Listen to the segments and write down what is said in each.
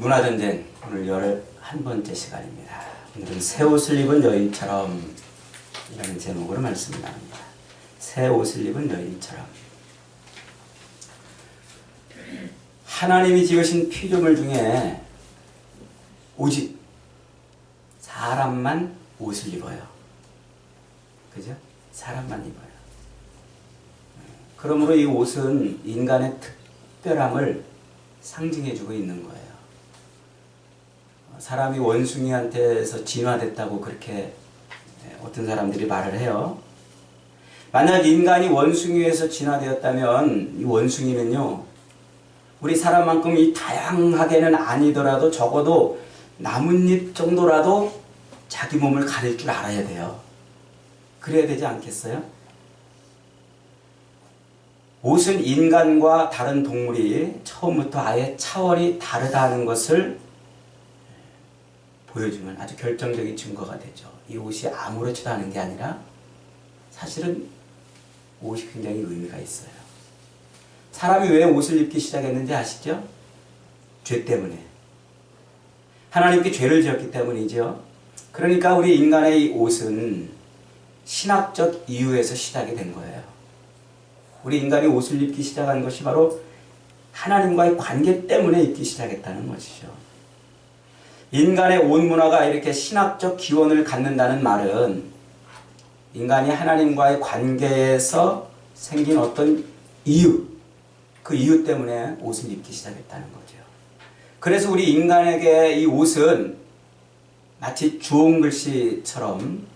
문화전쟁 오늘 11번째 시간입니다. 오늘은 새 옷을 입은 여인처럼 이라는 제목으로 말씀을 나눕니다. 새 옷을 입은 여인처럼. 하나님이 지으신 피조물 중에 오직 사람만 옷을 입어요. 그죠? 사람만 입어요. 그러므로 이 옷은 인간의 특별함을 상징해주고 있는 거예요. 사람이 원숭이한테서 진화됐다고 그렇게 어떤 사람들이 말을 해요. 만약 인간이 원숭이에서 진화되었다면 이 원숭이는요, 우리 사람만큼 이 다양하게는 아니더라도 적어도 나뭇잎 정도라도 자기 몸을 가릴 줄 알아야 돼요. 그래야 되지 않겠어요? 옷은 인간과 다른 동물이 처음부터 아예 차원이 다르다는 것을 보여주면 아주 결정적인 증거가 되죠. 이 옷이 아무렇지도 않은 게 아니라 사실은 옷이 굉장히 의미가 있어요. 사람이 왜 옷을 입기 시작했는지 아시죠? 죄 때문에. 하나님께 죄를 지었기 때문이죠. 그러니까 우리 인간의 이 옷은 신학적 이유에서 시작이 된 거예요. 우리 인간이 옷을 입기 시작한 것이 바로 하나님과의 관계 때문에 입기 시작했다는 것이죠. 인간의 옷 문화가 이렇게 신학적 기원을 갖는다는 말은 인간이 하나님과의 관계에서 생긴 어떤 이유, 그 이유 때문에 옷을 입기 시작했다는 거죠. 그래서 우리 인간에게 이 옷은 마치 주홍글씨처럼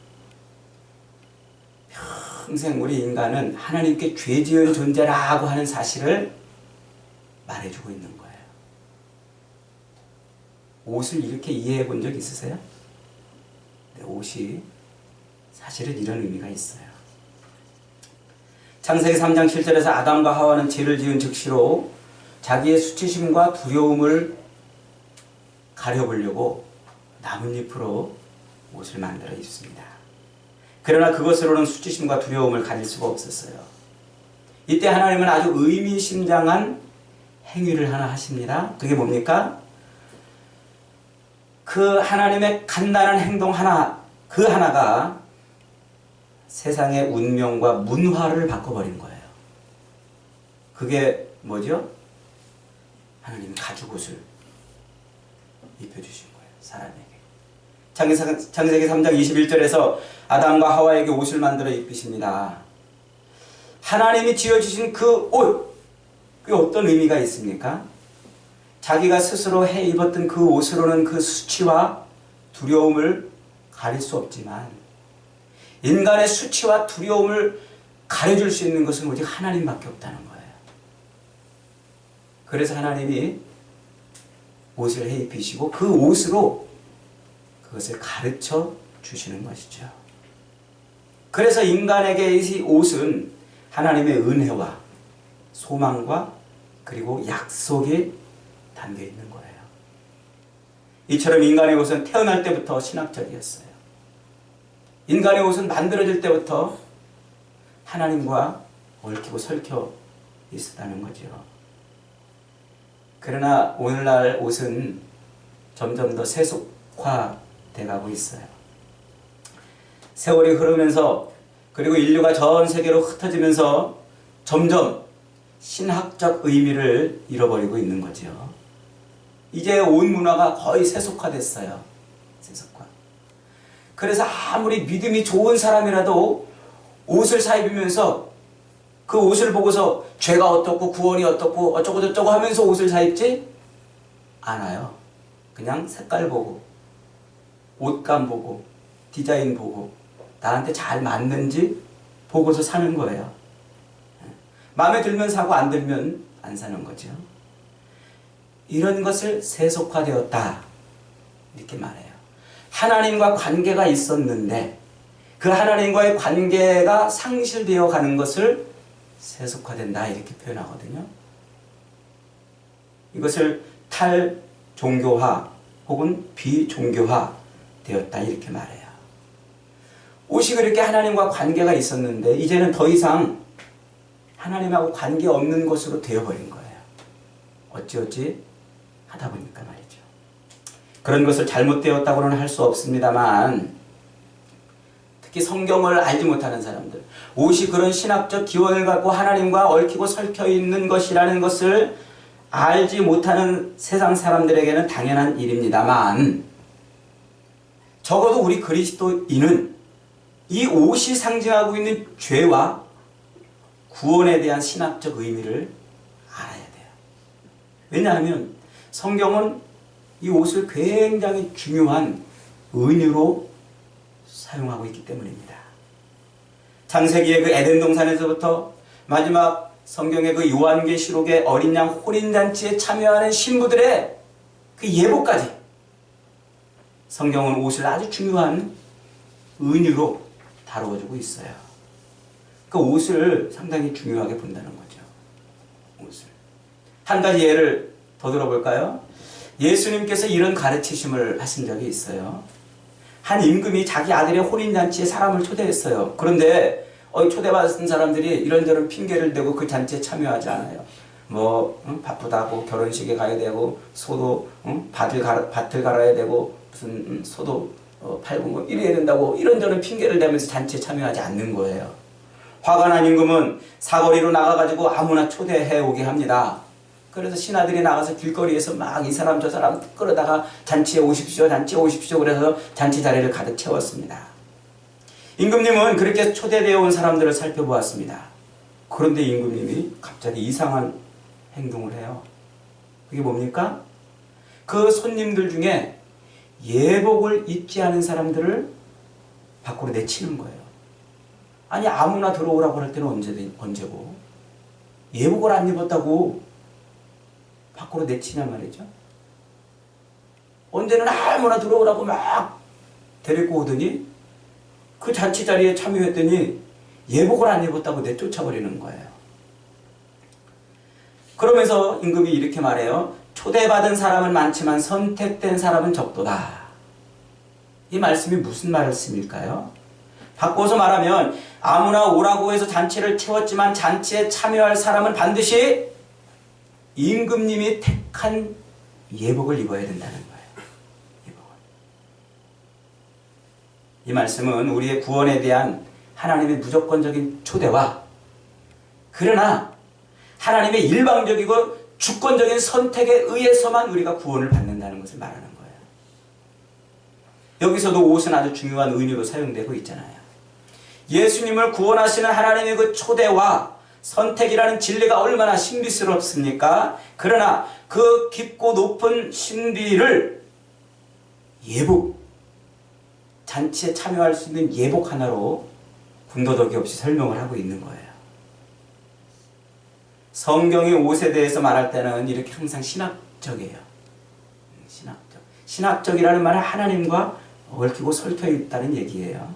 평생 우리 인간은 하나님께 죄 지은 존재라고 하는 사실을 말해주고 있는 거예요. 옷을 이렇게 이해해 본 적 있으세요? 네, 옷이 사실은 이런 의미가 있어요. 창세기 3장 7절에서 아담과 하와는 죄를 지은 즉시로 자기의 수치심과 두려움을 가려보려고 나뭇잎으로 옷을 만들어 입습니다. 그러나 그것으로는 수치심과 두려움을 가릴 수가 없었어요. 이때 하나님은 아주 의미심장한 행위를 하나 하십니다. 그게 뭡니까? 그 하나님의 간단한 행동 하나, 그 하나가 세상의 운명과 문화를 바꿔버린 거예요. 그게 뭐죠? 하나님이 가죽옷을 입혀주신 거예요. 사람에게. 창세기 3장 21절에서 아담과 하와에게 옷을 만들어 입히십니다. 하나님이 지어주신 그 옷, 그게 어떤 의미가 있습니까? 자기가 스스로 해 입었던 그 옷으로는 그 수치와 두려움을 가릴 수 없지만 인간의 수치와 두려움을 가려줄 수 있는 것은 오직 하나님밖에 없다는 거예요. 그래서 하나님이 옷을 해 입히시고 그 옷으로 그것을 가르쳐 주시는 것이죠. 그래서 인간에게 이 옷은 하나님의 은혜와 소망과 그리고 약속이 담겨 있는 거예요. 이처럼 인간의 옷은 태어날 때부터 신학적이었어요. 인간의 옷은 만들어질 때부터 하나님과 얽히고 설켜 있었다는 거죠. 그러나 오늘날 옷은 점점 더 세속화돼 가고 있어요. 세월이 흐르면서 그리고 인류가 전 세계로 흩어지면서 점점 신학적 의미를 잃어버리고 있는 거죠. 이제 옷 문화가 거의 세속화됐어요. 세속화. 그래서 아무리 믿음이 좋은 사람이라도 옷을 사입으면서 그 옷을 보고서 죄가 어떻고 구원이 어떻고 어쩌고 저쩌고 하면서 옷을 사입지 않아요. 그냥 색깔 보고 옷감 보고 디자인 보고 나한테 잘 맞는지 보고서 사는 거예요. 마음에 들면 사고 안 들면 안 사는 거죠. 이런 것을 세속화되었다 이렇게 말해요. 하나님과 관계가 있었는데 그 하나님과의 관계가 상실되어 가는 것을 세속화된다 이렇게 표현하거든요. 이것을 탈종교화 혹은 비종교화 되었다 이렇게 말해요. 옷이 그렇게 하나님과 관계가 있었는데 이제는 더 이상 하나님하고 관계없는 것으로 되어버린 거예요. 어찌어찌 하다 보니까 말이죠. 그런 것을 잘못되었다고는 할 수 없습니다만 특히 성경을 알지 못하는 사람들, 옷이 그런 신학적 기원을 갖고 하나님과 얽히고 설켜 있는 것이라는 것을 알지 못하는 세상 사람들에게는 당연한 일입니다만 적어도 우리 그리스도인은 이 옷이 상징하고 있는 죄와 구원에 대한 신학적 의미를 알아야 돼요. 왜냐하면 성경은 이 옷을 굉장히 중요한 은유로 사용하고 있기 때문입니다. 창세기의 그 에덴 동산에서부터 마지막 성경의 그 요한계시록의 어린 양 혼인잔치에 참여하는 신부들의 그 예복까지 성경은 옷을 아주 중요한 은유로 다루어주고 있어요. 그 옷을 상당히 중요하게 본다는 거죠. 옷을. 한 가지 예를 더 들어볼까요? 예수님께서 이런 가르치심을 하신 적이 있어요. 한 임금이 자기 아들의 혼인잔치에 사람을 초대했어요. 그런데 초대받은 사람들이 이런저런 핑계를 대고 그 잔치에 참여하지 않아요. 바쁘다고 결혼식에 가야 되고 소도 밭을 갈아야 되고 무슨 소도 팔고 이래야 된다고 이런저런 핑계를 대면서 잔치에 참여하지 않는 거예요. 화가 난 임금은 사거리로 나가가지고 아무나 초대해 오게 합니다. 그래서 신하들이 나가서 길거리에서 막 이 사람 저 사람 끌어다가 잔치에 오십시오, 잔치에 오십시오. 그래서 잔치 자리를 가득 채웠습니다. 임금님은 그렇게 초대되어 온 사람들을 살펴보았습니다. 그런데 임금님이 갑자기 이상한 행동을 해요. 그게 뭡니까? 그 손님들 중에 예복을 입지 않은 사람들을 밖으로 내치는 거예요. 아니 아무나 들어오라고 할 때는 언제고 예복을 안 입었다고 밖으로 내치냐 말이죠. 언제는 아무나 들어오라고 막 데리고 오더니 그 잔치 자리에 참여했더니 예복을 안 입었다고 내쫓아버리는 거예요. 그러면서 임금이 이렇게 말해요. 초대받은 사람은 많지만 선택된 사람은 적도다. 이 말씀이 무슨 말씀일까요? 바꿔서 말하면 아무나 오라고 해서 잔치를 채웠지만 잔치에 참여할 사람은 반드시 임금님이 택한 예복을 입어야 된다는 거예요. 이 말씀은 우리의 구원에 대한 하나님의 무조건적인 초대와 그러나 하나님의 일방적이고 주권적인 선택에 의해서만 우리가 구원을 받는다는 것을 말하는 거예요. 여기서도 옷은 아주 중요한 의미로 사용되고 있잖아요. 예수님을 구원하시는 하나님의 그 초대와 선택이라는 진리가 얼마나 신비스럽습니까? 그러나 그 깊고 높은 신비를 예복, 잔치에 참여할 수 있는 예복 하나로 군더더기 없이 설명을 하고 있는 거예요. 성경의 옷에 대해서 말할 때는 이렇게 항상 신학적이에요. 신학적이라는 말은 하나님과 얽히고 설켜 있다는 얘기예요.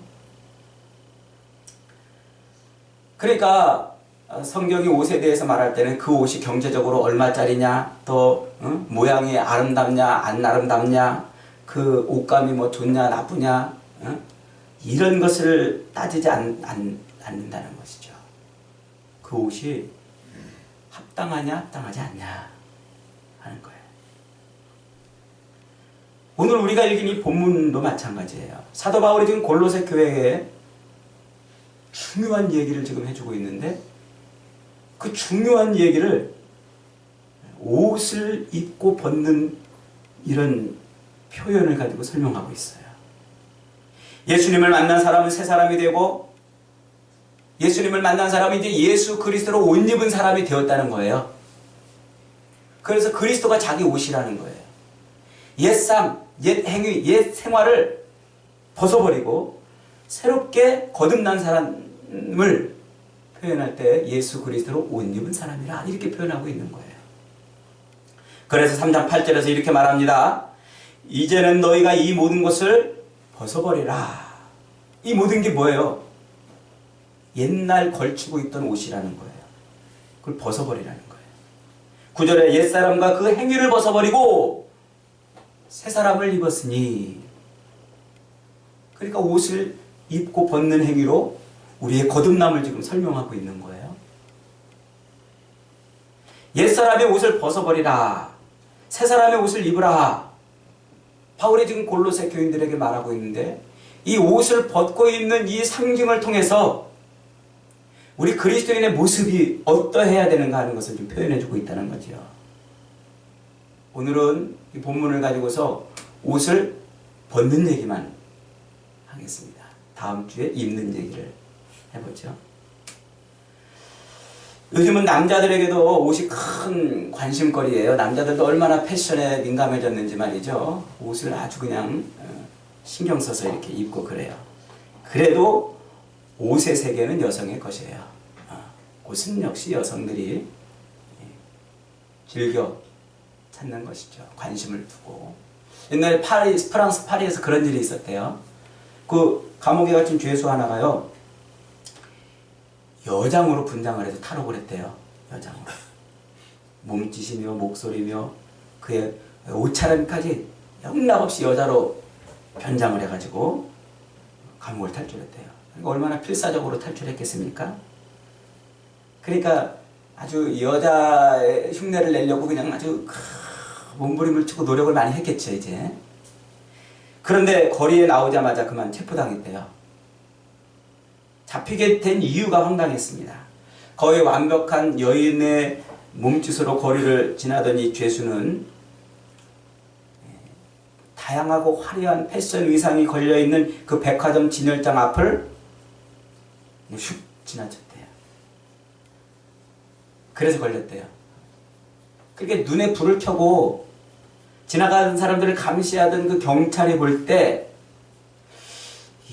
그러니까 성경이 옷에 대해서 말할 때는 그 옷이 경제적으로 얼마짜리냐, 또 모양이 아름답냐 안 아름답냐, 그 옷감이 좋냐 나쁘냐, 이런 것을 따지지 않는다는 것이죠. 그 옷이 합당하냐 합당하지 않냐 하는 거예요. 오늘 우리가 읽은 이 본문도 마찬가지예요. 사도 바울이 지금 골로새 교회에 중요한 얘기를 지금 해주고 있는데 그 중요한 얘기를 옷을 입고 벗는 이런 표현을 가지고 설명하고 있어요. 예수님을 만난 사람은 새 사람이 되고 예수님을 만난 사람이 이제 예수 그리스도로 옷 입은 사람이 되었다는 거예요. 그래서 그리스도가 자기 옷이라는 거예요. 옛삶, 옛 행위, 옛 생활을 벗어버리고 새롭게 거듭난 사람을 표현할 때 예수 그리스도로 옷 입은 사람이라 이렇게 표현하고 있는 거예요. 그래서 3장 8절에서 이렇게 말합니다. 이제는 너희가 이 모든 것을 벗어버리라. 이 모든 게 뭐예요? 옛날 걸치고 있던 옷이라는 거예요. 그걸 벗어버리라는 거예요. 9절에 옛사람과 그 행위를 벗어버리고 새 사람을 입었으니, 그러니까 옷을 입고 벗는 행위로 우리의 거듭남을 지금 설명하고 있는 거예요. 옛사람의 옷을 벗어버리라. 새 사람의 옷을 입으라. 바울이 지금 골로새 교인들에게 말하고 있는데 이 옷을 벗고 있는 이 상징을 통해서 우리 그리스도인의 모습이 어떠해야 되는가 하는 것을 좀 표현해주고 있다는 거죠. 오늘은 이 본문을 가지고서 옷을 벗는 얘기만 하겠습니다. 다음 주에 입는 얘기를 해보죠. 요즘은 남자들에게도 옷이 큰 관심거리예요. 남자들도 얼마나 패션에 민감해졌는지 말이죠. 옷을 아주 그냥 신경 써서 이렇게 입고 그래요. 그래도 옷의 세계는 여성의 것이에요. 옷은 역시 여성들이 즐겨 찾는 것이죠. 관심을 두고. 옛날에 프랑스 파리에서 그런 일이 있었대요. 그 감옥에 갇힌 죄수 하나가요. 여장으로 분장을 해서 탈옥을 했대요. 여장으로. 몸짓이며 목소리며 그의 옷차림까지 영락없이 여자로 변장을 해가지고 감옥을 탈출했대요. 그러니까 얼마나 필사적으로 탈출했겠습니까? 그러니까 아주 여자의 흉내를 내려고 그냥 아주 몸부림을 치고 노력을 많이 했겠죠, 이제. 그런데 거리에 나오자마자 그만 체포당했대요. 잡히게 된 이유가 황당했습니다. 거의 완벽한 여인의 몸짓으로 거리를 지나던 이 죄수는 다양하고 화려한 패션 의상이 걸려있는 그 백화점 진열장 앞을 슉 지나쳤대요. 그래서 걸렸대요. 그렇게 눈에 불을 켜고 지나가는 사람들을 감시하던 그 경찰이 볼 때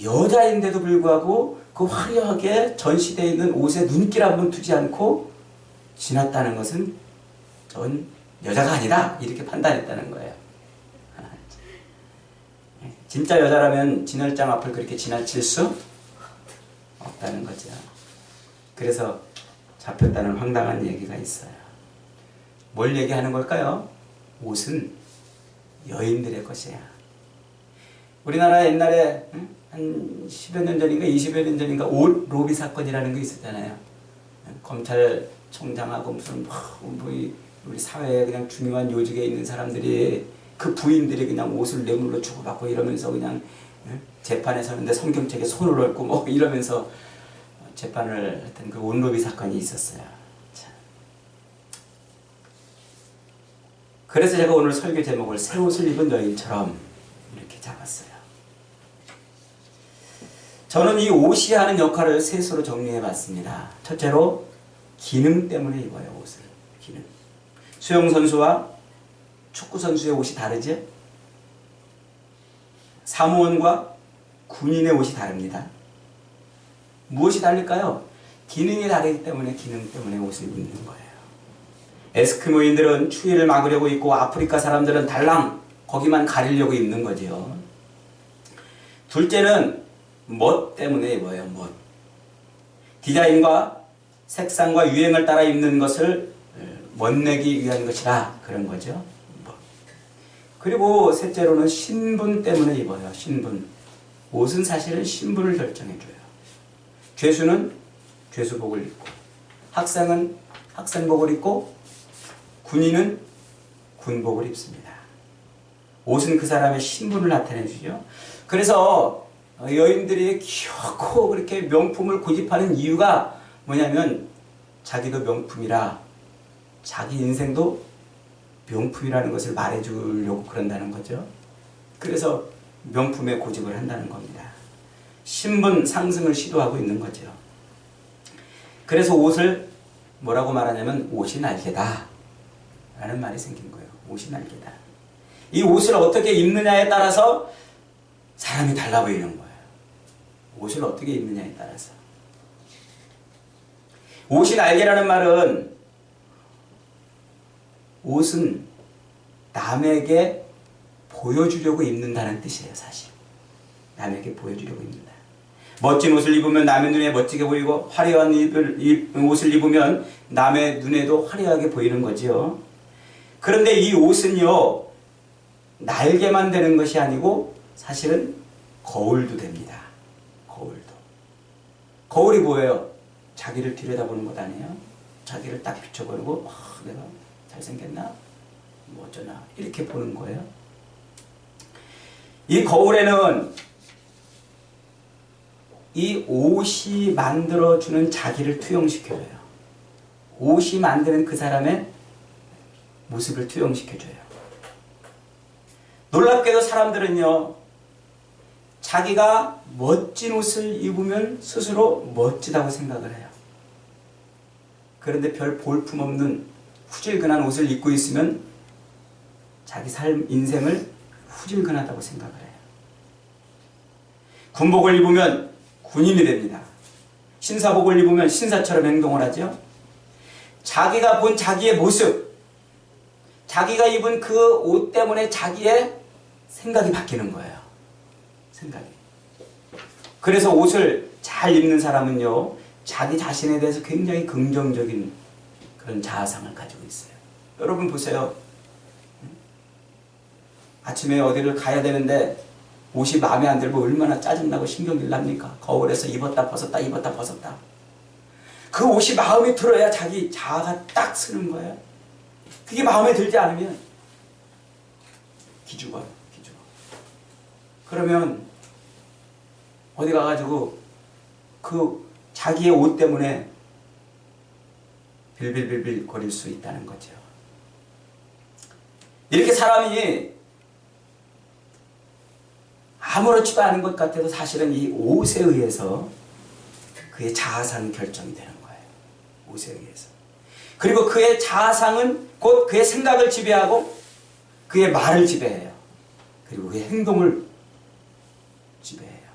여자인데도 불구하고 그 화려하게 전시되어 있는 옷에 눈길 한번 두지 않고 지났다는 것은 전 여자가 아니다 이렇게 판단했다는 거예요. 진짜 여자라면 진열장 앞을 그렇게 지나칠 수 없다는 거죠. 그래서 잡혔다는 황당한 얘기가 있어요. 뭘 얘기하는 걸까요? 옷은 여인들의 것이야. 우리나라 옛날에 한 10여 년 전인가 20여 년 전인가 옷 로비 사건이라는 게 있었잖아요. 검찰총장하고 무슨 우리 사회에 그냥 중요한 요직에 있는 사람들이 그 부인들이 그냥 옷을 뇌물로 주고받고 이러면서 그냥 재판에 서는데 성경책에 손을 얹고 뭐 이러면서 재판을 했던 그 옷로비 사건이 있었어요. 참. 그래서 제가 오늘 설교 제목을 새 옷을 입은 여인처럼 이렇게 잡았어요. 저는 이 옷이 하는 역할을 셋으로 정리해 봤습니다. 첫째로 기능 때문에 입어요. 옷을. 기능. 수영선수와 축구선수의 옷이 다르죠? 사무원과 군인의 옷이 다릅니다. 무엇이 다를까요? 기능이 다르기 때문에 기능 때문에 옷을 입는 거예요. 에스키모인들은 추위를 막으려고 입고 아프리카 사람들은 달랑 거기만 가리려고 입는 거죠. 둘째는 멋 때문에 입어요. 멋. 디자인과 색상과 유행을 따라 입는 것을 멋내기 위한 것이라 그런 거죠. 그리고 셋째로는 신분 때문에 입어요. 신분. 옷은 사실은 신분을 결정해줘요. 죄수는 죄수복을 입고, 학생은 학생복을 입고, 군인은 군복을 입습니다. 옷은 그 사람의 신분을 나타내주죠. 그래서 여인들이 귀엽고 그렇게 명품을 고집하는 이유가 뭐냐면 자기도 명품이라 자기 인생도 명품이라는 것을 말해주려고 그런다는 거죠. 그래서 명품에 고집을 한다는 겁니다. 신분 상승을 시도하고 있는 거죠. 그래서 옷을 뭐라고 말하냐면 옷이 날개다 라는 말이 생긴 거예요. 옷이 날개다. 이 옷을 어떻게 입느냐에 따라서 사람이 달라 보이는 거예요. 옷을 어떻게 입느냐에 따라서. 옷이 날개라는 말은 옷은 남에게 보여주려고 입는다는 뜻이에요. 사실. 남에게 보여주려고 입는다. 멋진 옷을 입으면 남의 눈에 멋지게 보이고 화려한 옷을 입으면 남의 눈에도 화려하게 보이는 거죠. 그런데 이 옷은요. 날개만 되는 것이 아니고 사실은 거울도 됩니다. 거울도. 거울이 뭐예요? 자기를 들여다보는 것 아니에요? 자기를 딱 비춰보고 내가 잘생겼나? 뭐 어쩌나 이렇게 보는 거예요. 이 거울에는 이 옷이 만들어주는 자기를 투영시켜줘요. 옷이 만드는 그 사람의 모습을 투영시켜줘요. 놀랍게도 사람들은요, 자기가 멋진 옷을 입으면 스스로 멋지다고 생각을 해요. 그런데 별 볼품없는 후질근한 옷을 입고 있으면 자기 삶, 인생을 후질근하다고 생각을 해요. 군복을 입으면 군인이 됩니다. 신사복을 입으면 신사처럼 행동을 하죠. 자기가 본 자기의 모습, 자기가 입은 그 옷 때문에 자기의 생각이 바뀌는 거예요. 생각이. 그래서 옷을 잘 입는 사람은요, 자기 자신에 대해서 굉장히 긍정적인 그런 자아상을 가지고 있어요. 여러분 보세요. 아침에 어디를 가야 되는데 옷이 마음에 안 들고 얼마나 짜증나고 신경질 납니까? 거울에서 입었다 벗었다 입었다 벗었다. 그 옷이 마음에 들어야 자기 자아가 딱 서는 거예요. 그게 마음에 들지 않으면 기죽어요. 기죽어. 그러면 어디 가가지고 그 자기의 옷 때문에 빌빌빌빌 거릴 수 있다는 거죠. 이렇게 사람이 아무렇지도 않은 것 같아도 사실은 이 옷에 의해서 그의 자아상이 결정이 되는 거예요. 옷에 의해서. 그리고 그의 자아상은 곧 그의 생각을 지배하고 그의 말을 지배해요. 그리고 그의 행동을 지배해요.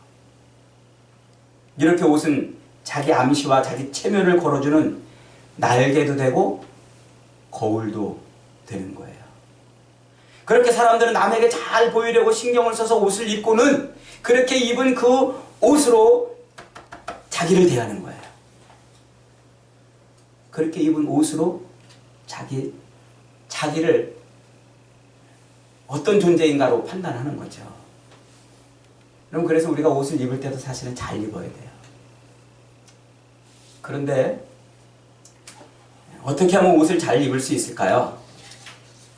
이렇게 옷은 자기 암시와 자기 체면을 걸어주는 날개도 되고 거울도 되는 거예요. 그렇게 사람들은 남에게 잘 보이려고 신경을 써서 옷을 입고는 그렇게 입은 그 옷으로 자기를 대하는 거예요. 그렇게 입은 옷으로 자기를 어떤 존재인가로 판단하는 거죠. 그럼 그래서 우리가 옷을 입을 때도 사실은 잘 입어야 돼요. 그런데 어떻게 하면 옷을 잘 입을 수 있을까요?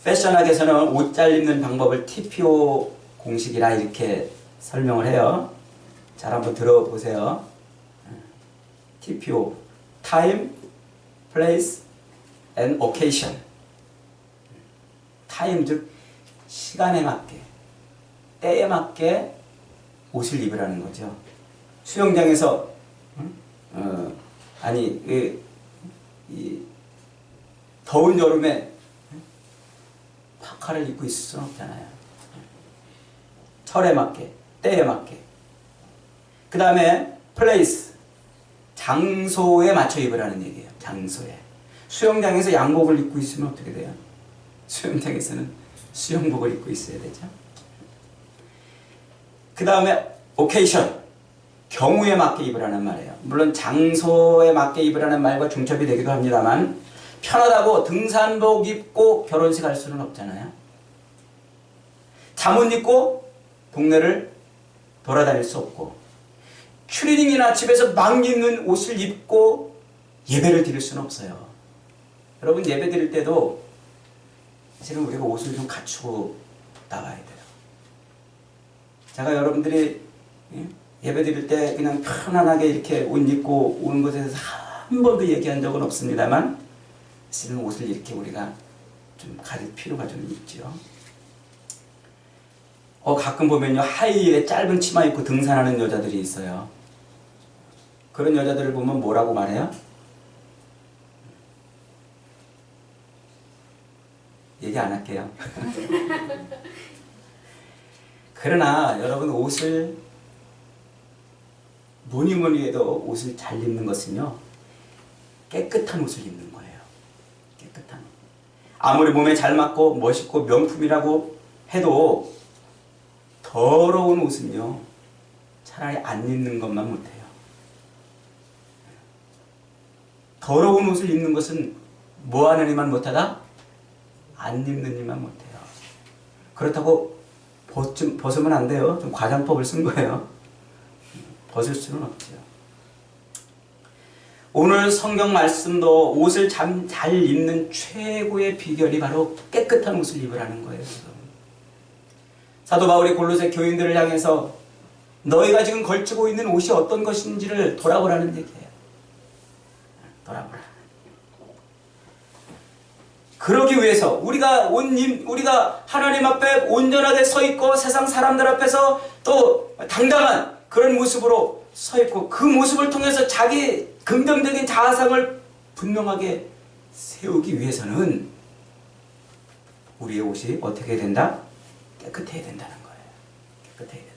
패션학에서는 옷 잘 입는 방법을 TPO 공식이라 이렇게 설명을 해요. 잘 한번 들어보세요. TPO, Time, Place, and Occasion. Time, 즉 시간에 맞게, 때에 맞게 옷을 입으라는 거죠. 수영장에서 이 더운 여름에 파카를 입고 있을 수는 없잖아요. 철에 맞게, 때에 맞게. 그 다음에 place, 장소에 맞춰 입으라는 얘기예요. 장소에. 수영장에서 양복을 입고 있으면 어떻게 돼요? 수영장에서는 수영복을 입고 있어야 되죠. 그 다음에 occasion, 경우에 맞게 입으라는 말이에요. 물론 장소에 맞게 입으라는 말과 중첩이 되기도 합니다만 편하다고 등산복 입고 결혼식 할 수는 없잖아요. 잠옷 입고 동네를 돌아다닐 수 없고 추리닝이나 집에서 막 입는 옷을 입고 예배를 드릴 수는 없어요. 여러분 예배 드릴 때도 사실은 우리가 옷을 좀 갖추고 나가야 돼요. 제가 여러분들이 예배 드릴 때 그냥 편안하게 이렇게 옷 입고 오는 것에 대해서 한 번도 얘기한 적은 없습니다만 사실은 옷을 이렇게 우리가 좀 가릴 필요가 좀 있죠. 가끔 보면요 하이힐에 짧은 치마 입고 등산하는 여자들이 있어요. 그런 여자들을 보면 뭐라고 말해요? 얘기 안 할게요. 그러나 여러분 옷을 뭐니 해도 옷을 잘 입는 것은요 깨끗한 옷을 입는 거예요. 깨끗한 옷. 아무리 몸에 잘 맞고 멋있고 명품이라고 해도 더러운 옷은요 차라리 안 입는 것만 못해요. 더러운 옷을 입는 것은 뭐 하는 이만 못하다? 안 입는 이만 못해요. 그렇다고 벗으면 안 돼요. 좀 과장법을 쓴 거예요. 벗을 수는 없죠. 오늘 성경 말씀도 옷을 잘 입는 최고의 비결이 바로 깨끗한 옷을 입으라는 거예요. 사도 바울이 골로새 교인들을 향해서 너희가 지금 걸치고 있는 옷이 어떤 것인지를 돌아보라는 얘기예요. 돌아보라. 그러기 위해서 우리가 하나님 앞에 온전하게 서 있고 세상 사람들 앞에서 또 당당한 그런 모습으로 서 있고 그 모습을 통해서 자기 긍정적인 자아상을 분명하게 세우기 위해서는 우리의 옷이 어떻게 된다? 깨끗해야 된다는 거예요. 깨끗해야 된다.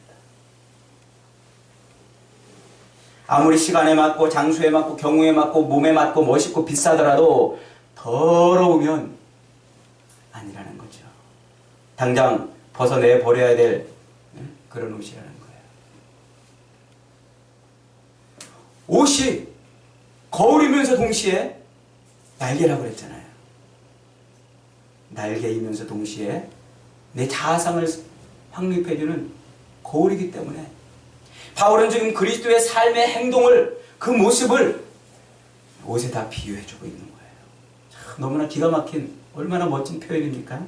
아무리 시간에 맞고 장소에 맞고 경우에 맞고 몸에 맞고 멋있고 비싸더라도 더러우면 아니라는 거죠. 당장 벗어내 버려야 될 그런 옷이라는 거예요. 옷이 거울이면서 동시에 날개라고 그랬잖아요. 날개이면서 동시에 내 자아상을 확립해주는 거울이기 때문에 바울은 지금 그리스도의 삶의 행동을 그 모습을 옷에 다 비유해주고 있는 거예요. 참 너무나 기가 막힌 얼마나 멋진 표현입니까?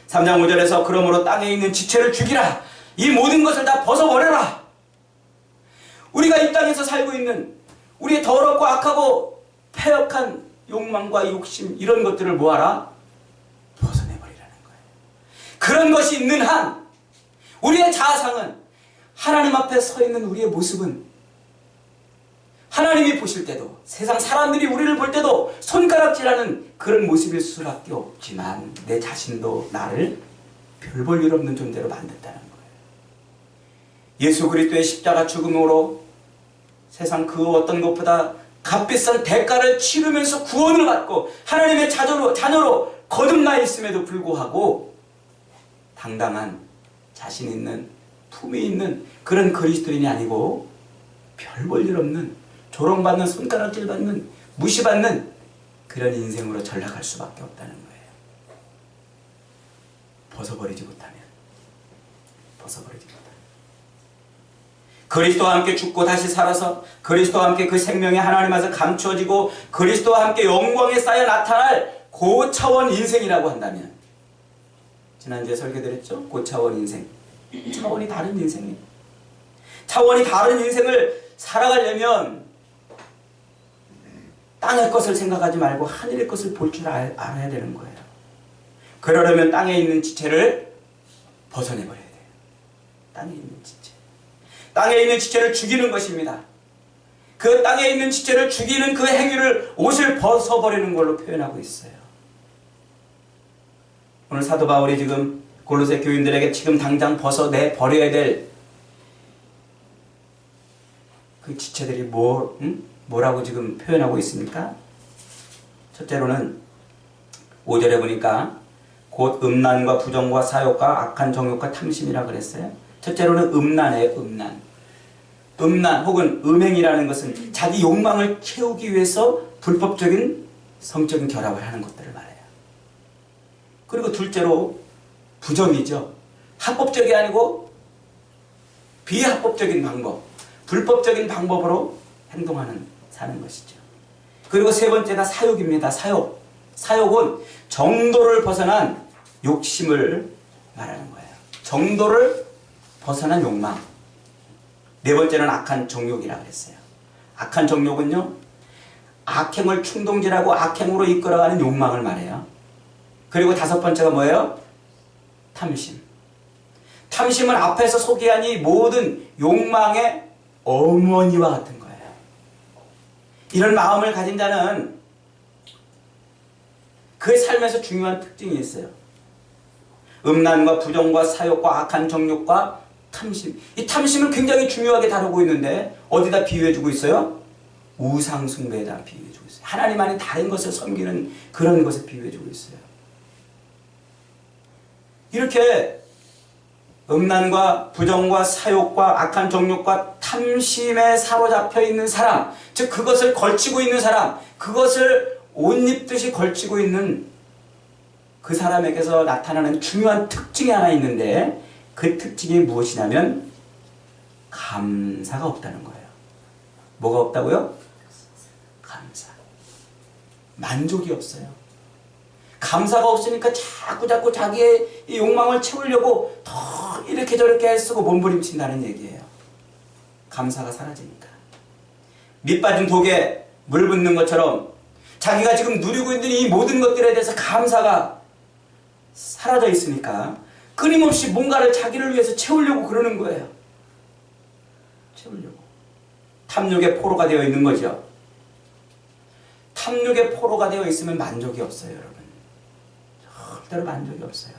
3장 5절에서 그러므로 땅에 있는 지체를 죽이라. 이 모든 것을 다 벗어버려라. 우리가 이 땅에서 살고 있는 우리의 더럽고 악하고 패역한 욕망과 욕심 이런 것들을 뭐하라? 벗어내버리라는 거예요. 그런 것이 있는 한 우리의 자아상은 하나님 앞에 서 있는 우리의 모습은 하나님이 보실 때도 세상 사람들이 우리를 볼 때도 손가락질하는 그런 모습일 수밖에 없지만 내 자신도 나를 별 볼 일 없는 존재로 만든다는 거예요. 예수 그리스도의 십자가 죽음으로 세상 그 어떤 것보다 값비싼 대가를 치르면서 구원을 받고 하나님의 자녀로 거듭나 있음에도 불구하고 당당한 자신 있는 품이 있는 그런 그리스도인이 아니고 별 볼 일 없는 조롱받는 손가락질 받는 무시받는 그런 인생으로 전락할 수밖에 없다는 거예요. 벗어버리지 못하면 그리스도와 함께 죽고 다시 살아서 그리스도와 함께 그 생명이 하나님 앞에서 감추어지고 그리스도와 함께 영광에 쌓여 나타날 고차원 인생이라고 한다면 지난주에 설교드렸죠? 고차원 인생. 차원이 다른 인생이에요. 차원이 다른 인생을 살아가려면 땅의 것을 생각하지 말고 하늘의 것을 볼 줄 알아야 되는 거예요. 그러려면 땅에 있는 지체를 벗어내버려야 돼요. 땅에 있는 지체. 땅에 있는 지체를 죽이는 것입니다. 그 땅에 있는 지체를 죽이는 그 행위를 옷을 벗어버리는 걸로 표현하고 있어요. 오늘 사도 바울이 지금 골로새 교인들에게 지금 당장 벗어내 버려야 될 그 지체들이 뭐라고 지금 표현하고 있습니까? 첫째로는 5절에 보니까 곧 음란과 부정과 사욕과 악한 정욕과 탐심이라 그랬어요. 첫째로는 음란이에요. 음란 혹은 음행이라는 것은 자기 욕망을 채우기 위해서 불법적인 성적인 결합을 하는 것들을 말해요. 그리고 둘째로 부정이죠. 합법적이 아니고 비합법적인 방법, 불법적인 방법으로 사는 것이죠. 그리고 세 번째가 사욕입니다. 사욕은 정도를 벗어난 욕심을 말하는 거예요. 정도를 벗어난 욕망. 네 번째는 악한 정욕이라고 했어요. 악한 정욕은요, 악행을 충동질하고 악행으로 이끌어가는 욕망을 말해요. 그리고 다섯 번째가 뭐예요? 탐심. 탐심은 앞에서 소개한 이 모든 욕망의 어머니와 같은 거예요. 이런 마음을 가진 자는 그의 삶에서 중요한 특징이 있어요. 음란과 부정과 사욕과 악한 정욕과 탐심. 이 탐심을 굉장히 중요하게 다루고 있는데 어디다 비유해주고 있어요? 우상숭배에다 비유해주고 있어요. 하나님 아닌 다른 것을 섬기는 그런 것에 비유해주고 있어요. 이렇게 음란과 부정과 사욕과 악한 정욕과 탐심에 사로잡혀 있는 사람, 즉 그것을 걸치고 있는 사람, 그것을 옷 입듯이 걸치고 있는 그 사람에게서 나타나는 중요한 특징이 하나 있는데 그 특징이 무엇이냐면 감사가 없다는 거예요. 뭐가 없다고요? 감사. 만족이 없어요. 감사가 없으니까 자꾸 자기의 이 욕망을 채우려고 더 이렇게 저렇게 애쓰고 몸부림친다는 얘기예요. 감사가 사라지니까. 밑 빠진 독에 물 붓는 것처럼 자기가 지금 누리고 있는 이 모든 것들에 대해서 감사가 사라져 있으니까 끊임없이 뭔가를 자기를 위해서 채우려고 그러는 거예요. 채우려고. 탐욕의 포로가 되어 있는 거죠. 탐욕의 포로가 되어 있으면 만족이 없어요, 여러분. 절대로 만족이 없어요.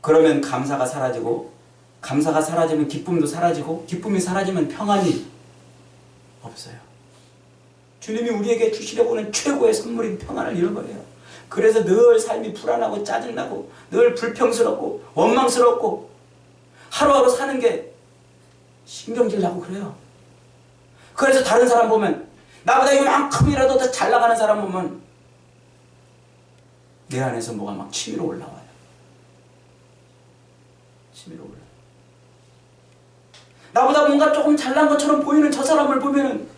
그러면 감사가 사라지고, 감사가 사라지면 기쁨도 사라지고, 기쁨이 사라지면 평안이 없어요. 주님이 우리에게 주시려고 하는 최고의 선물인 평안을 잃어버려요. 그래서 늘 삶이 불안하고 짜증나고 늘 불평스럽고 원망스럽고 하루하루 사는 게 신경질 나고 그래요. 그래서 다른 사람 보면, 나보다 이만큼이라도 더 잘 나가는 사람 보면 내 안에서 뭐가 막 치밀어 올라와요. 치밀어 올라와요. 나보다 뭔가 조금 잘난 것처럼 보이는 저 사람을 보면은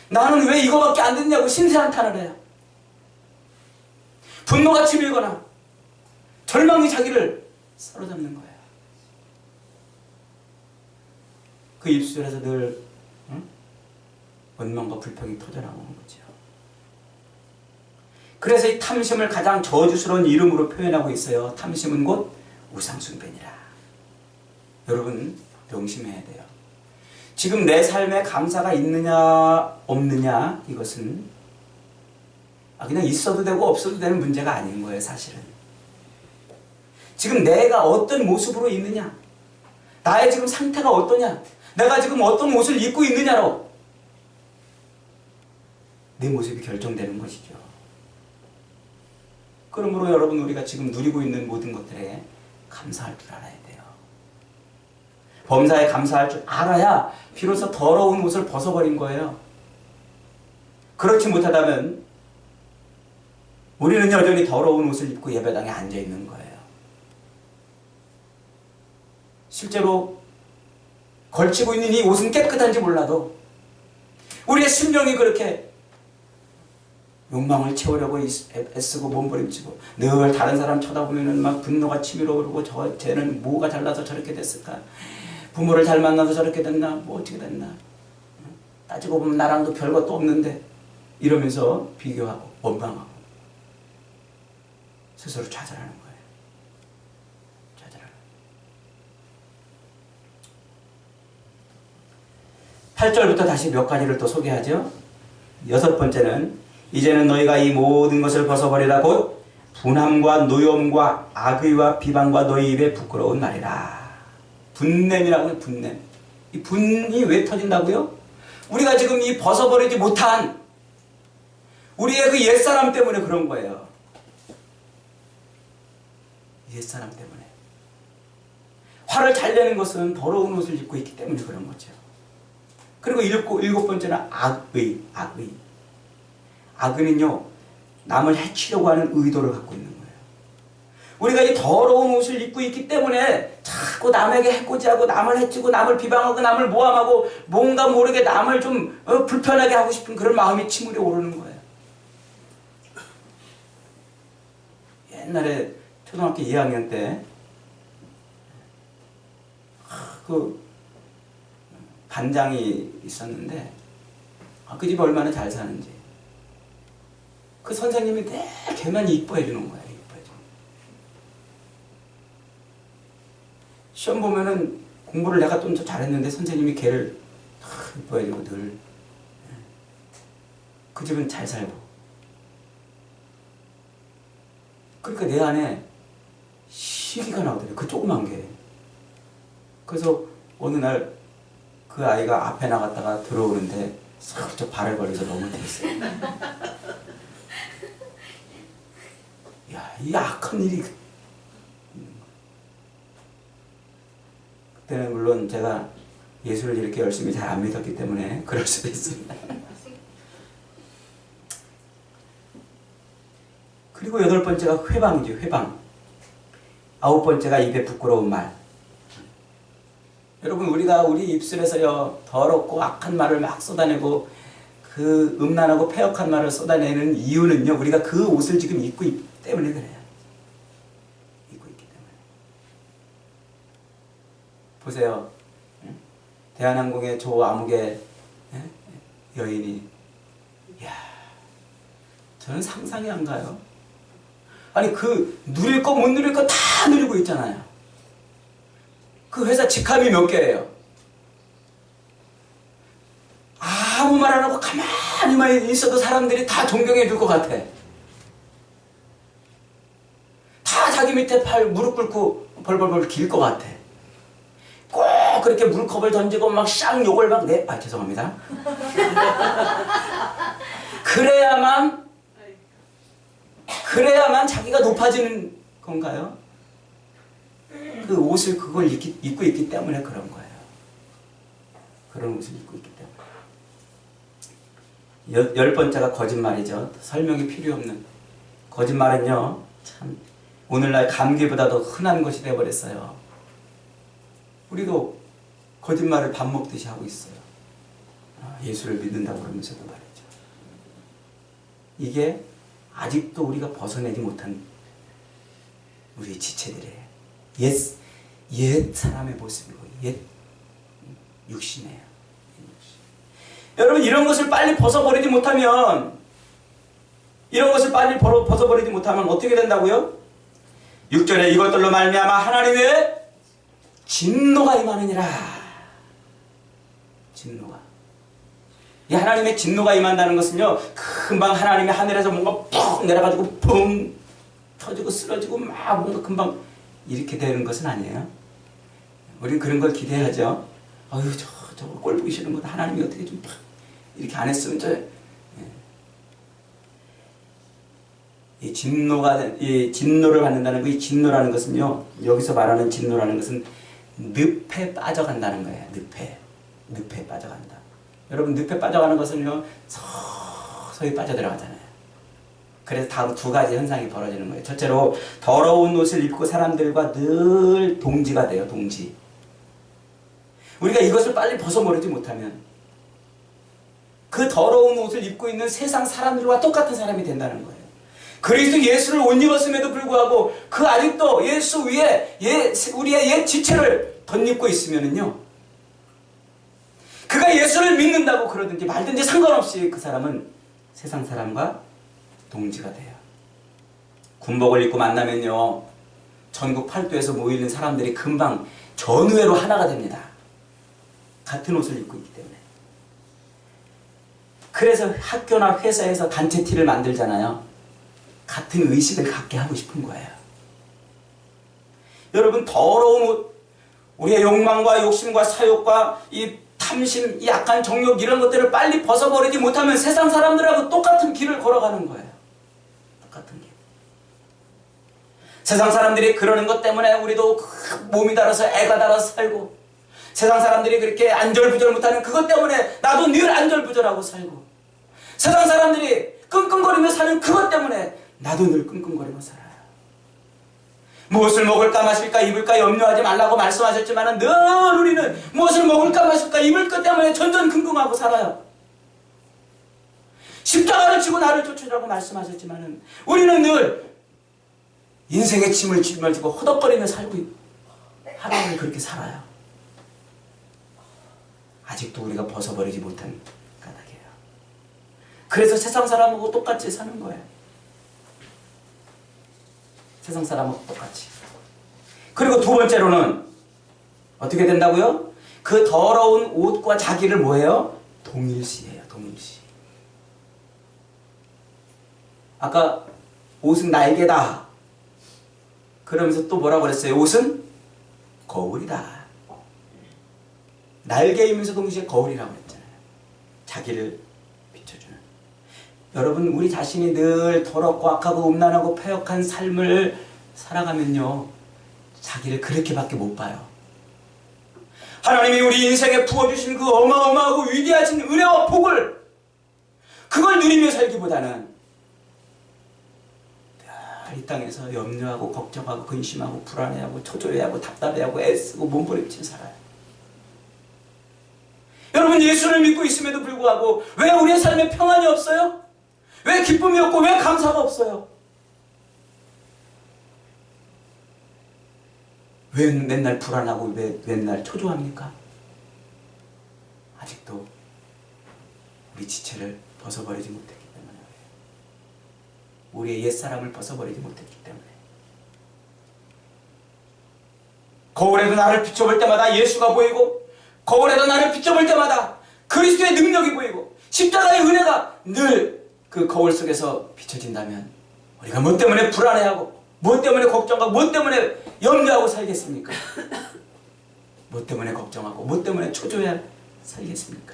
나는 왜 이거밖에 안 됐냐고 심세한탄을 해요. 분노가 치밀거나 절망이 자기를 사로잡는 거예요. 그 입술에서 늘 원망과 불평이 터져나오는 거죠. 그래서 이 탐심을 가장 저주스러운 이름으로 표현하고 있어요. 탐심은 곧 우상숭배니라. 여러분 명심해야 돼요. 지금 내 삶에 감사가 있느냐 없느냐, 이것은 그냥 있어도 되고 없어도 되는 문제가 아닌 거예요. 사실은 지금 내가 어떤 모습으로 있느냐, 나의 지금 상태가 어떠냐, 내가 지금 어떤 옷을 입고 있느냐로 내 모습이 결정되는 것이죠. 그러므로 여러분, 우리가 지금 누리고 있는 모든 것들에 감사할 줄 알아야 돼요. 범사에 감사할 줄 알아야 비로소 더러운 옷을 벗어버린 거예요. 그렇지 못하다면 우리는 여전히 더러운 옷을 입고 예배당에 앉아있는 거예요. 실제로 걸치고 있는 이 옷은 깨끗한지 몰라도 우리의 심령이 그렇게 욕망을 채우려고 애쓰고 몸부림치고 늘 다른 사람 쳐다보면 막 분노가 치밀어 오르고, 쟤는 뭐가 잘나서 저렇게 됐을까, 부모를 잘 만나서 저렇게 됐나, 뭐 어떻게 됐나, 따지고 보면 나랑도 별것도 없는데, 이러면서 비교하고 원망하고 스스로 좌절하는 거예요. 좌절하는 거예요. 8절부터 다시 몇 가지를 또 소개하죠. 6번째는 이제는 너희가 이 모든 것을 벗어버리라. 곧 분함과 노염과 악의와 비방과 너희 입에 부끄러운 말이라. 분냄이라고요. 분냄. 이 분이 왜 터진다고요? 우리가 지금 이 벗어버리지 못한 우리의 그 옛사람 때문에 그런 거예요. 옛사람 때문에. 화를 잘 내는 것은 더러운 옷을 입고 있기 때문에 그런 거죠. 그리고 7번째는 악의. 악의는요, 남을 해치려고 하는 의도를 갖고 있는 거예요. 우리가 이 더러운 옷을 입고 있기 때문에 자꾸 남에게 해코지하고 남을 해치고 남을 비방하고 남을 모함하고 뭔가 모르게 남을 좀 불편하게 하고 싶은 그런 마음이 치물에 오르는 거예요. 옛날에 초등학교 2학년 때 그 반장이 있었는데 그 집 얼마나 잘 사는지 그 선생님이 늘 걔만 이뻐해 주는 거예요. 이뻐해 주는. 시험 보면은 공부를 내가 좀 더 잘했는데 선생님이 걔를 이뻐해 주고 늘. 그 집은 잘 살고. 그러니까 내 안에 시기가 나오더라고요. 그 조그만 게. 그래서 어느 날 그 아이가 앞에 나갔다가 들어오는데 살짝 발을 걸려서 넘어졌어요. 야, 이 악한 일이. 그때는 물론 제가 예수를 이렇게 열심히 잘 안 믿었기 때문에 그럴 수도 있습니다. 그리고 8번째가 회방이죠. 회방. 9번째가 입에 부끄러운 말. 여러분, 우리가 우리 입술에서요 더럽고 악한 말을 막 쏟아내고 그 음란하고 패역한 말을 쏟아내는 이유는요, 우리가 그 옷을 지금 입고 있기 때문에 그래요. 입고 있기 때문에. 보세요. 대한항공의 조 아무개 여인이, 이야, 저는 상상이 안 가요. 아니, 그 누릴 거 못 누릴 거 다 누리고 있잖아요. 그 회사 직함이 몇 개예요? 아무 말 안 하고 가만히만 있어도 사람들이 다 존경해 줄 것 같아. 다 자기 밑에 팔 무릎 꿇고 벌벌벌 길 것 같아. 꼭 그렇게 물컵을 던지고 막 쌍 욕을 막 죄송합니다. 그래야만 자기가 높아지는 건가요? 그 옷을 그걸 입고 있기 때문에 그런 거예요. 그런 옷을 입고 있기 때문에. 열 번째가 거짓말이죠. 설명이 필요 없는. 거짓말은요, 참 오늘날 감기보다도 흔한 것이 되어버렸어요. 우리도 거짓말을 밥 먹듯이 하고 있어요. 예수를 믿는다고 그러면서도 말이죠. 이게 아직도 우리가 벗어내지 못한 우리의 지체들이에요. 옛 사람의 모습이고 옛 육신이에요. 여러분, 이런 것을 빨리 벗어버리지 못하면 어떻게 된다고요? 6절에 이것들로 말미암아 하나님의 진노가 임하느니라. 진노가. 이 하나님의 진노가 임한다는 것은요, 금방 하나님의 하늘에서 뭔가 푹 내려가지고 붕 터지고 쓰러지고 막 뭔가 금방 이렇게 되는 것은 아니에요. 우리는 그런 걸 기대하죠. 어휴, 저거 꼴 보기 싫은 거 하나님이 어떻게 좀 이렇게 안 했으면 이 진노를 받는다는 이 진노라는 것은요, 여기서 말하는 진노라는 것은 늪에 빠져간다는 거예요. 늪에 빠져간다. 여러분, 늪에 빠져가는 것은요, 서서히 빠져들어가잖아요. 그래서 다음 두 가지 현상이 벌어지는 거예요. 첫째로, 더러운 옷을 입고 사람들과 늘 동지가 돼요. 동지. 우리가 이것을 빨리 벗어버리지 못하면 그 더러운 옷을 입고 있는 세상 사람들과 똑같은 사람이 된다는 거예요. 그리스도 예수를 옷 입었음에도 불구하고 그 아직도 예수 위에 우리의 옛 지체를 덧입고 있으면은요, 그가 예수를 믿는다고 그러든지 말든지 상관없이 그 사람은 세상 사람과 동지가 돼요. 군복을 입고 만나면요, 전국 팔도에서 모이는 사람들이 금방 전우회로 하나가 됩니다. 같은 옷을 입고 있기 때문에. 그래서 학교나 회사에서 단체 티를 만들잖아요. 같은 의식을 갖게 하고 싶은 거예요. 여러분, 더러운 옷, 우리의 욕망과 욕심과 사욕과 이 탐심, 이 약한 정욕, 이런 것들을 빨리 벗어버리지 못하면 세상 사람들하고 똑같은 길을 걸어가는 거예요. 똑같은 길. 세상 사람들이 그러는 것 때문에 우리도 몸이 달아서 애가 달아서 살고, 세상 사람들이 그렇게 안절부절 못하는 그것 때문에 나도 늘 안절부절하고 살고, 세상 사람들이 끙끙거리며 사는 그것 때문에 나도 늘 끙끙거리며 살아요. 무엇을 먹을까 마실까 입을까 염려하지 말라고 말씀하셨지만 늘 우리는 무엇을 먹을까 마실까 입을 것 때문에 전전긍긍하고 살아요. 십자가를 지고 나를 쫓으라고 말씀하셨지만 우리는 늘 인생의 짐을 짊어지고 허덕거리며 살고 하루를 그렇게 살아요. 아직도 우리가 벗어버리지 못한 까닭이에요. 그래서 세상 사람하고 똑같이 사는 거예요. 세상 사람하고 똑같이. 그리고 두 번째로는 어떻게 된다고요? 그 더러운 옷과 자기를 뭐예요? 동일시해요. 동일시. 아까 옷은 날개다 그러면서 또 뭐라고 그랬어요? 옷은 거울이다. 날개이면서 동시에 거울이라고 그랬잖아요. 자기를 비춰주는. 여러분, 우리 자신이 늘 더럽고 악하고 음란하고 패역한 삶을 살아가면요, 자기를 그렇게밖에 못 봐요. 하나님이 우리 인생에 부어주신 그 어마어마하고 위대하신 은혜와 복을, 그걸 누리며 살기보다는 이 땅에서 염려하고 걱정하고 근심하고 불안해하고 초조해하고 답답해하고 애쓰고 몸부림치며 살아요. 여러분, 예수를 믿고 있음에도 불구하고 왜 우리의 삶에 평안이 없어요? 왜 기쁨이 없고 왜 감사가 없어요? 왜 맨날 불안하고 왜 맨날 초조합니까? 아직도 우리 지체를 벗어버리지 못했기 때문에, 우리의 옛사람을 벗어버리지 못했기 때문에. 거울에도 나를 비춰볼 때마다 예수가 보이고, 거울에도 나를 비춰볼 때마다 그리스도의 능력이 보이고, 십자가의 은혜가 늘 그 거울 속에서 비춰진다면 우리가 뭐 때문에 불안해하고, 뭐 때문에 걱정하고, 뭐 때문에 염려하고 살겠습니까? 뭐 때문에 걱정하고, 뭐 때문에 초조해 살겠습니까?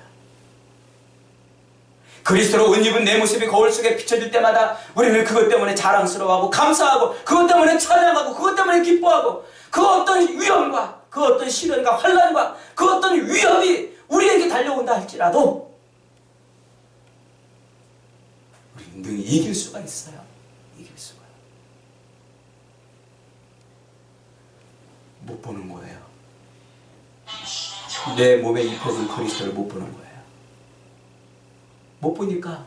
그리스도로 옷 입은 내 모습이 거울 속에 비춰질 때마다 우리는 그것 때문에 자랑스러워하고 감사하고, 그것 때문에 찬양하고, 그것 때문에 기뻐하고, 그 어떤 위험과 그 어떤 시련과 환난과 그 어떤 위협이 우리에게 달려온다 할지라도 우리는 능히 이길 수가 있어요. 이길 수가. 못 보는 거예요. 내 몸에 입혀진 그리스도를 못 보는 거예요. 못 보니까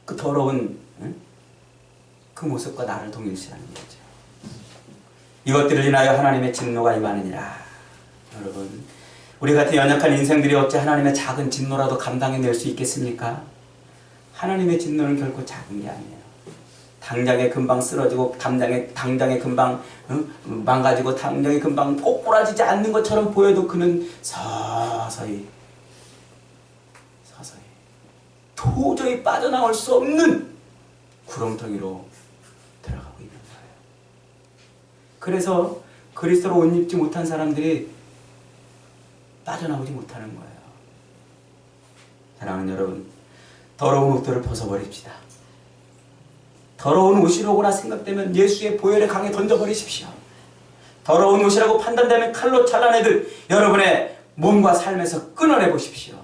그 더러운 그 모습과 나를 동일시하는 거죠. 이것들을 인하여 하나님의 진노가 임하느니라. 여러분, 우리 같은 연약한 인생들이 어찌 하나님의 작은 진노라도 감당해낼 수 있겠습니까? 하나님의 진노는 결코 작은 게 아니에요. 당장에 금방 쓰러지고, 당장에 금방 망가지고, 당장에 금방 꼬꾸라지지 않는 것처럼 보여도 그는 서서히 도저히 빠져나올 수 없는 구렁텅이로 들어가고 있는 거예요. 그래서 그리스도로 옷 입지 못한 사람들이 빠져나오지 못하는 거예요. 사랑하는 여러분, 더러운 옷들을 벗어버립시다. 더러운 옷이라고나 생각되면 예수의 보혈의 강에 던져버리십시오. 더러운 옷이라고 판단되면 칼로 잘라내듯 여러분의 몸과 삶에서 끊어내 보십시오.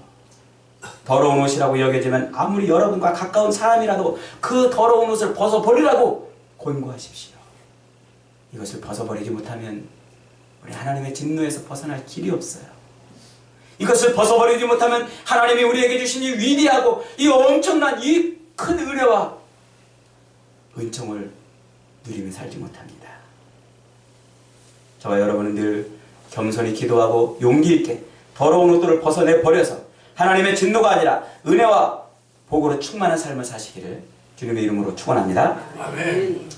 더러운 옷이라고 여겨지면 아무리 여러분과 가까운 사람이라도 그 더러운 옷을 벗어버리라고 권고하십시오. 이것을 벗어버리지 못하면 우리 하나님의 진노에서 벗어날 길이 없어요. 이것을 벗어버리지 못하면 하나님이 우리에게 주신 이 위대하고 이 엄청난 이 큰 은혜와 은총을 누리며 살지 못합니다. 저와 여러분은 늘 겸손히 기도하고 용기 있게 더러운 옷들을 벗어내버려서 하나님의 진노가 아니라 은혜와 복으로 충만한 삶을 사시기를 주님의 이름으로 축원합니다. 아멘.